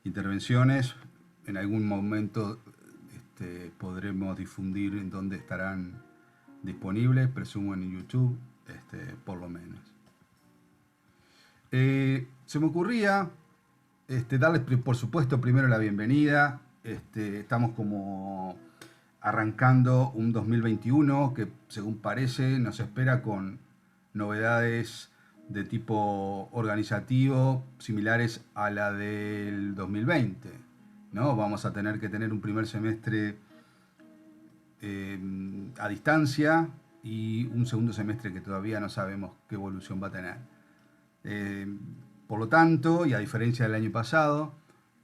intervenciones. En algún momento podremos difundir en dónde estarán disponibles, presumo en YouTube, por lo menos. Se me ocurría darles, por supuesto, primero la bienvenida. Estamos como arrancando un 2021 que, según parece, nos espera con novedades de tipo organizativo similares a la del 2020, ¿no? Vamos a tener que tener un primer semestre a distancia y un segundo semestre que todavía no sabemos qué evolución va a tener. Por lo tanto, y a diferencia del año pasado,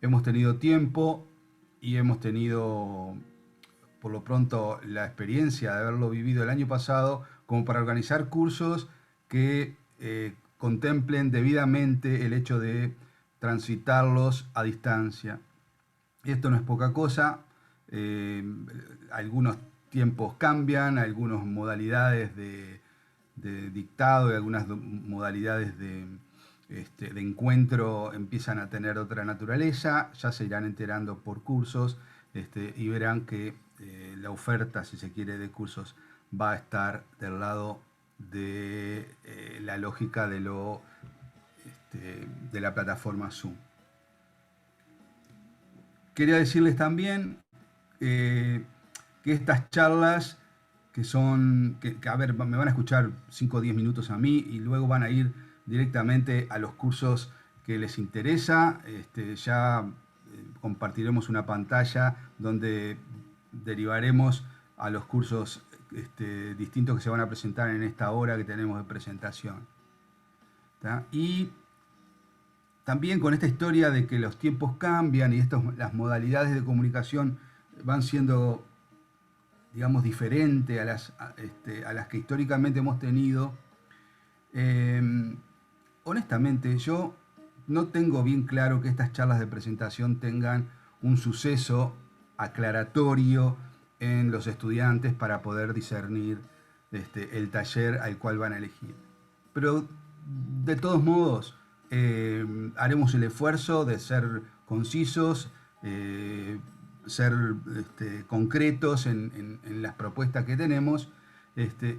hemos tenido tiempo y hemos tenido, por lo pronto, la experiencia de haberlo vivido el año pasado como para organizar cursos que contemplen debidamente el hecho de transitarlos a distancia. Esto no es poca cosa. Algunos tiempos cambian, algunas modalidades de dictado y algunas modalidades de encuentro empiezan a tener otra naturaleza. Ya se irán enterando por cursos y verán que la oferta, si se quiere, de cursos va a estar del lado de la lógica de la plataforma Zoom. Quería decirles también que estas charlas a ver, me van a escuchar 5 o 10 minutos a mí y luego van a ir directamente a los cursos que les interesa. Ya compartiremos una pantalla donde derivaremos a los cursos distintos que se van a presentar en esta hora que tenemos de presentación. ¿Tá? Y también con esta historia de que los tiempos cambian y las modalidades de comunicación van siendo, digamos, diferentes a las que históricamente hemos tenido. Honestamente, yo no tengo bien claro que estas charlas de presentación tengan un suceso aclaratorio en los estudiantes para poder discernir el taller al cual van a elegir. Pero, de todos modos, haremos el esfuerzo de ser concisos, ser concretos en las propuestas que tenemos,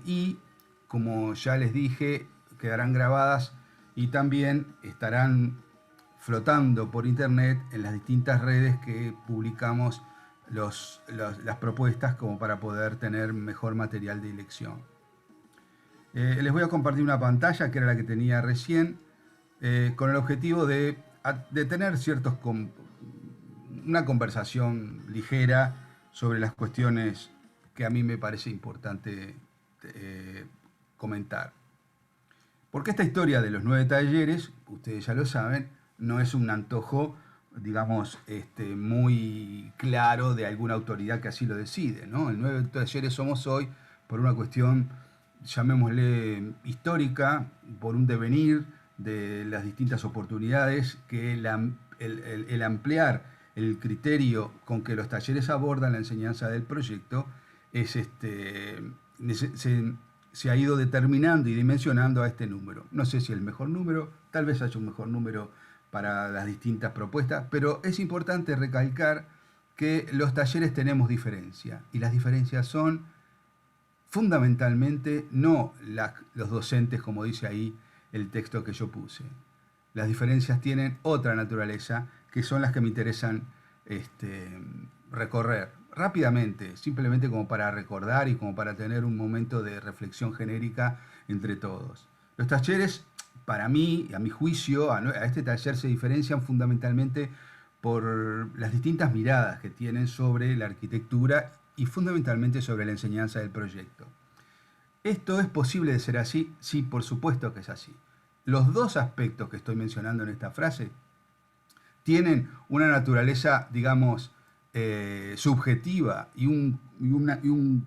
y, como ya les dije, quedarán grabadas y también estarán flotando por internet en las distintas redes que publicamos las propuestas, como para poder tener mejor material de elección. Les voy a compartir una pantalla que era la que tenía recién, con el objetivo de tener una conversación ligera sobre las cuestiones que a mí me parece importante comentar. Porque esta historia de los 9 talleres, ustedes ya lo saben, no es un antojo, digamos, muy claro de alguna autoridad que así lo decide, ¿no? El 9 talleres somos hoy por una cuestión, llamémosle, histórica, por un devenir de las distintas oportunidades que el ampliar el criterio con que los talleres abordan la enseñanza del proyecto se ha ido determinando y dimensionando a este número. No sé si el mejor número, tal vez haya un mejor número para las distintas propuestas, pero es importante recalcar que los talleres tenemos diferencia, y las diferencias son fundamentalmente no los docentes, como dice ahí el texto que yo puse. Las diferencias tienen otra naturaleza, que son las que me interesan recorrer rápidamente, simplemente como para recordar y como para tener un momento de reflexión genérica entre todos. Los talleres, para mí, a mi juicio, a este taller se diferencian fundamentalmente por las distintas miradas que tienen sobre la arquitectura y fundamentalmente sobre la enseñanza del proyecto. ¿Esto es posible de ser así? Sí, por supuesto que es así. Los dos aspectos que estoy mencionando en esta frase tienen una naturaleza, digamos, subjetiva y un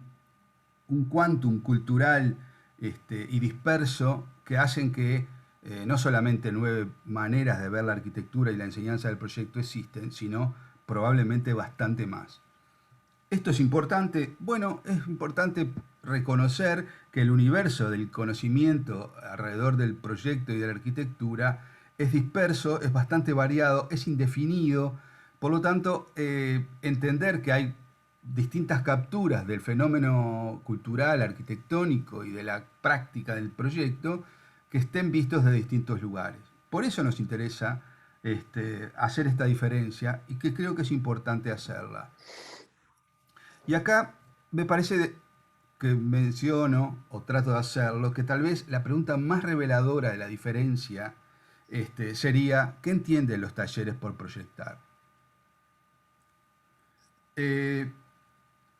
quantum cultural y disperso que hacen que no solamente 9 maneras de ver la arquitectura y la enseñanza del proyecto existen, sino probablemente bastante más. ¿Esto es importante? Bueno, es importante reconocer que el universo del conocimiento alrededor del proyecto y de la arquitectura es disperso, es bastante variado, es indefinido, Por lo tanto, entender que hay distintas capturas del fenómeno cultural, arquitectónico y de la práctica del proyecto que estén vistos de distintos lugares. Por eso nos interesa hacer esta diferencia y que creo que es importante hacerla. Y acá me parece que menciono o trato de hacerlo, que tal vez la pregunta más reveladora de la diferencia sería, ¿qué entienden los talleres por proyectar? Eh,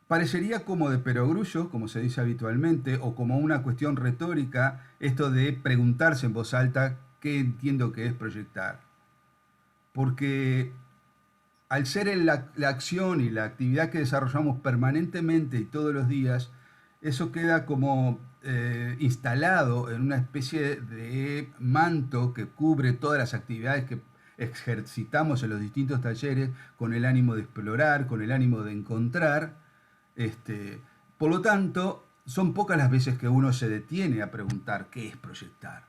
Parecería como de perogrullo, como se dice habitualmente, o como una cuestión retórica, esto de preguntarse en voz alta qué entiendo que es proyectar. Porque al ser en la acción y la actividad que desarrollamos permanentemente y todos los días, eso queda como instalado en una especie de manto que cubre todas las actividades que ejercitamos en los distintos talleres con el ánimo de explorar, con el ánimo de encontrar. Este, por lo tanto, son pocas las veces que uno se detiene a preguntar qué es proyectar.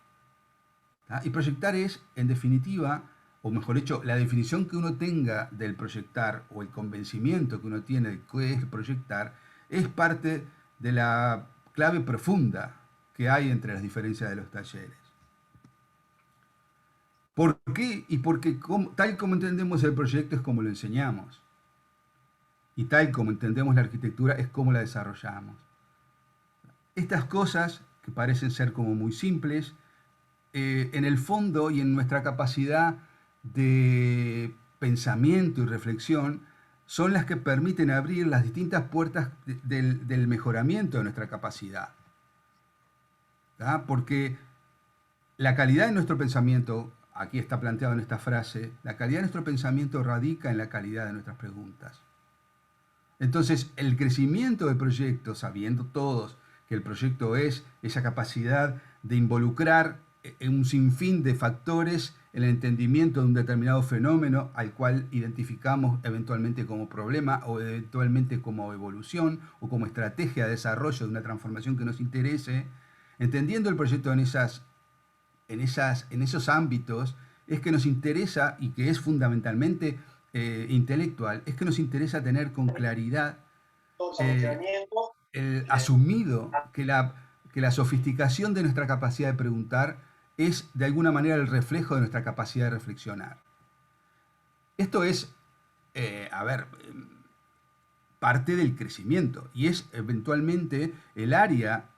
¿Tá? Y proyectar es, en definitiva, o mejor dicho, la definición que uno tenga del proyectar o el convencimiento que uno tiene de qué es proyectar, es parte de la clave profunda que hay entre las diferencias de los talleres. ¿Por qué? Y porque tal como entendemos el proyecto es como lo enseñamos. Y tal como entendemos la arquitectura es como la desarrollamos. Estas cosas, que parecen ser como muy simples, en el fondo y en nuestra capacidad de pensamiento y reflexión, son las que permiten abrir las distintas puertas del mejoramiento de nuestra capacidad. ¿Tá? Porque la calidad de nuestro pensamiento, aquí está planteado en esta frase, la calidad de nuestro pensamiento radica en la calidad de nuestras preguntas. Entonces, el crecimiento del proyecto, sabiendo todos que el proyecto es esa capacidad de involucrar en un sinfín de factores el entendimiento de un determinado fenómeno al cual identificamos eventualmente como problema o eventualmente como evolución o como estrategia de desarrollo de una transformación que nos interese, entendiendo el proyecto en esos ámbitos, es que nos interesa y que es fundamentalmente intelectual, es que nos interesa tener con claridad eh, asumido que la sofisticación de nuestra capacidad de preguntar es de alguna manera el reflejo de nuestra capacidad de reflexionar. Esto es, a ver, parte del crecimiento y es eventualmente el área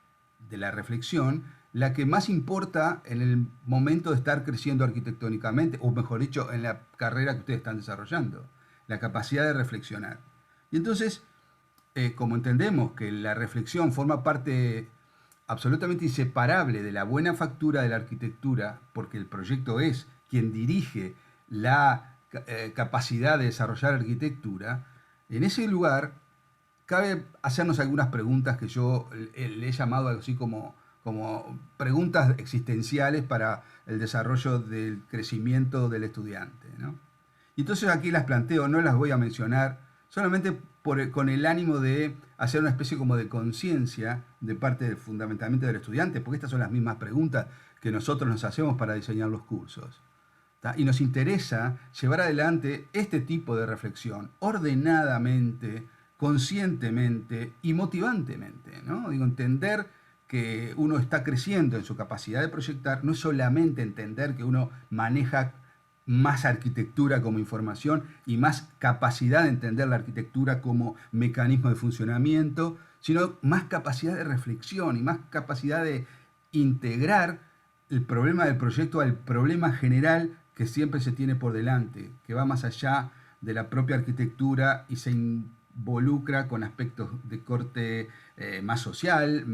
de la reflexión la que más importa en el momento de estar creciendo arquitectónicamente, o mejor dicho, en la carrera que ustedes están desarrollando, la capacidad de reflexionar. Y entonces, como entendemos que la reflexión forma parte absolutamente inseparable de la buena factura de la arquitectura, porque el proyecto es quien dirige la capacidad de desarrollar arquitectura, en ese lugar cabe hacernos algunas preguntas que yo le he llamado algo así como preguntas existenciales para el desarrollo del crecimiento del estudiante, ¿no? Y entonces aquí las planteo, no las voy a mencionar, solamente con el ánimo de hacer una especie como de conciencia de parte fundamentalmente del estudiante, porque estas son las mismas preguntas que nosotros nos hacemos para diseñar los cursos. ¿Tá? Y nos interesa llevar adelante este tipo de reflexión ordenadamente, conscientemente y motivantemente, ¿no? Digo, entender que uno está creciendo en su capacidad de proyectar no es solamente entender que uno maneja más arquitectura como información y más capacidad de entender la arquitectura como mecanismo de funcionamiento, sino más capacidad de reflexión y más capacidad de integrar el problema del proyecto al problema general que siempre se tiene por delante, que va más allá de la propia arquitectura y se involucra con aspectos de corte más social,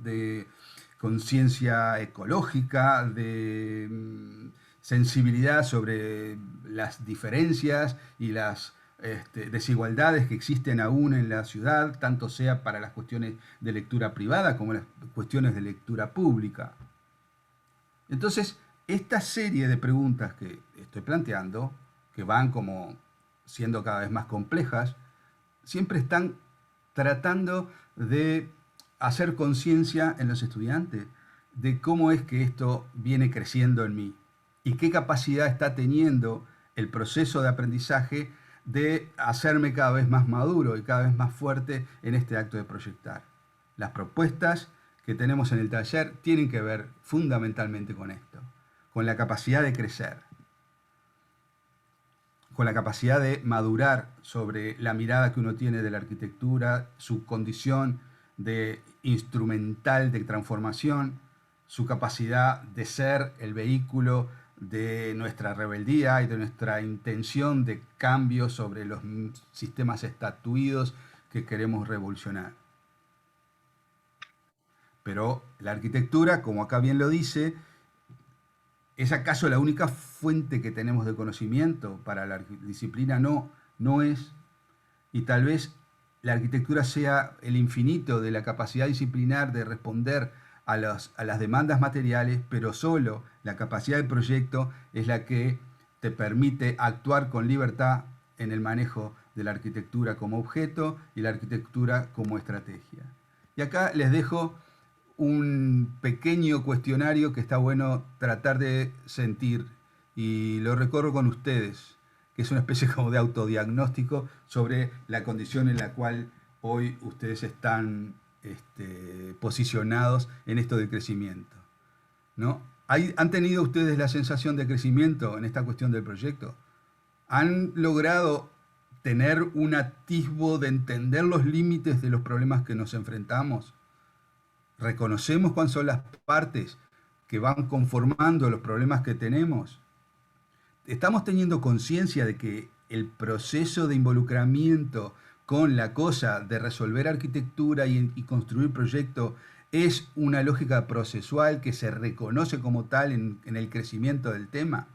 de conciencia ecológica, de sensibilidad sobre las diferencias y las desigualdades que existen aún en la ciudad, tanto sea para las cuestiones de lectura privada como las cuestiones de lectura pública. Entonces, esta serie de preguntas que estoy planteando, que van como siendo cada vez más complejas, siempre están tratando de hacer conciencia en los estudiantes de cómo es que esto viene creciendo en mí y qué capacidad está teniendo el proceso de aprendizaje de hacerme cada vez más maduro y cada vez más fuerte en este acto de proyectar. Las propuestas que tenemos en el taller tienen que ver fundamentalmente con esto, con la capacidad de crecer, con la capacidad de madurar sobre la mirada que uno tiene de la arquitectura, su condición de instrumental de transformación, su capacidad de ser el vehículo de nuestra rebeldía y de nuestra intención de cambio sobre los sistemas estatuidos que queremos revolucionar. Pero la arquitectura, como acá bien lo dice, ¿es acaso la única fuente que tenemos de conocimiento para la disciplina? No, no es. Y tal vez la arquitectura sea el infinito de la capacidad disciplinar de responder a las demandas materiales, pero solo la capacidad de proyecto es la que te permite actuar con libertad en el manejo de la arquitectura como objeto y la arquitectura como estrategia. Y acá les dejo un pequeño cuestionario que está bueno tratar de sentir y lo recorro con ustedes, que es una especie como de autodiagnóstico sobre la condición en la cual hoy ustedes están posicionados en esto de crecimiento, ¿no? ¿Han tenido ustedes la sensación de crecimiento en esta cuestión del proyecto? ¿Han logrado tener un atisbo de entender los límites de los problemas que nos enfrentamos? ¿Reconocemos cuáles son las partes que van conformando los problemas que tenemos? ¿Estamos teniendo conciencia de que el proceso de involucramiento con la cosa de resolver arquitectura y construir proyecto es una lógica procesual que se reconoce como tal en el crecimiento del tema?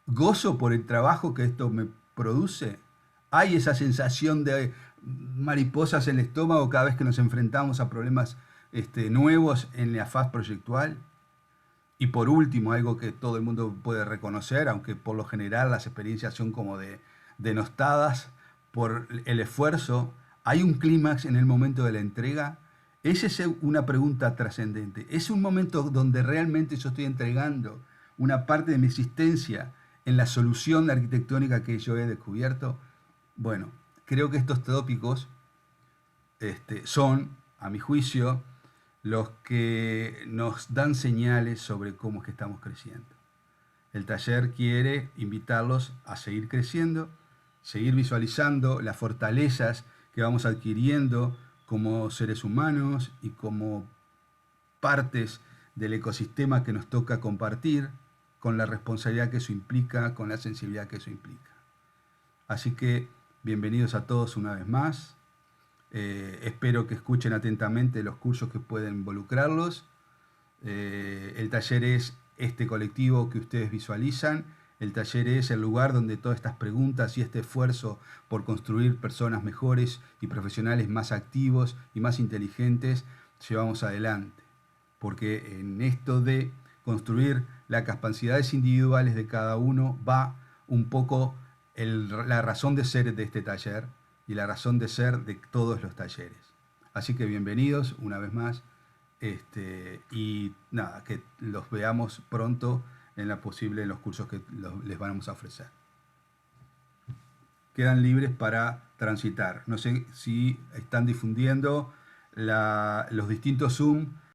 ¿Gozo por el trabajo que esto me produce? ¿Hay esa sensación de mariposas en el estómago cada vez que nos enfrentamos a problemas nuevos en la faz proyectual? Y por último, algo que todo el mundo puede reconocer, aunque por lo general las experiencias son como denostadas por el esfuerzo, ¿hay un clímax en el momento de la entrega? Esa es una pregunta trascendente. ¿Es un momento donde realmente yo estoy entregando una parte de mi existencia en la solución arquitectónica que yo he descubierto? Bueno, creo que estos tópicos son, a mi juicio, los que nos dan señales sobre cómo es que estamos creciendo. El taller quiere invitarlos a seguir creciendo, seguir visualizando las fortalezas que vamos adquiriendo como seres humanos y como partes del ecosistema que nos toca compartir, con la responsabilidad que eso implica, con la sensibilidad que eso implica. Así que bienvenidos a todos una vez más. Espero que escuchen atentamente los cursos que pueden involucrarlos. El taller es este colectivo que ustedes visualizan. El taller es el lugar donde todas estas preguntas y este esfuerzo por construir personas mejores y profesionales más activos y más inteligentes llevamos adelante. Porque en esto de construir las capacidades individuales de cada uno va un poco la razón de ser de este taller y la razón de ser de todos los talleres. Así que bienvenidos una vez más y nada, que los veamos pronto en los cursos que les vamos a ofrecer. Quedan libres para transitar. No sé si están difundiendo los distintos Zoom